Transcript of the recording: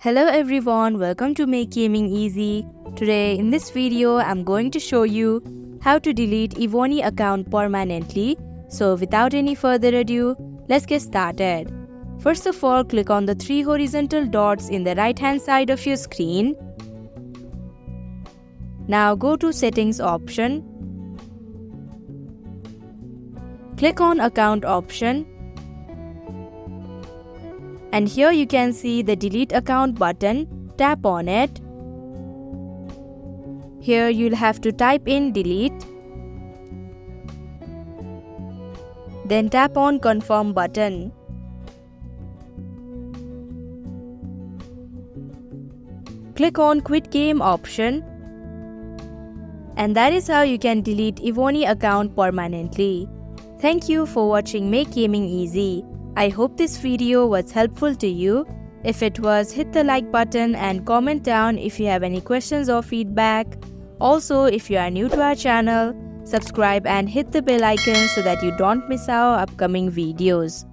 Hello everyone, welcome to Make Gaming Easy. Today in this video, I'm going to show you how to delete Evony account permanently. So without any further ado, let's get started. First of all, click on the 3 horizontal dots in the right hand side of your screen. Now go to Settings option. Click on Account option. And here you can see the Delete Account button. Tap on it. Here you'll have to type in delete. Then tap on Confirm button. Click on Quit Game option. And that is how you can delete Evony account permanently. Thank you for watching Make Gaming Easy. I hope this video was helpful to you. If it was, hit the like button and comment down if you have any questions or feedback. Also, if you are new to our channel, subscribe and hit the bell icon so that you don't miss our upcoming videos.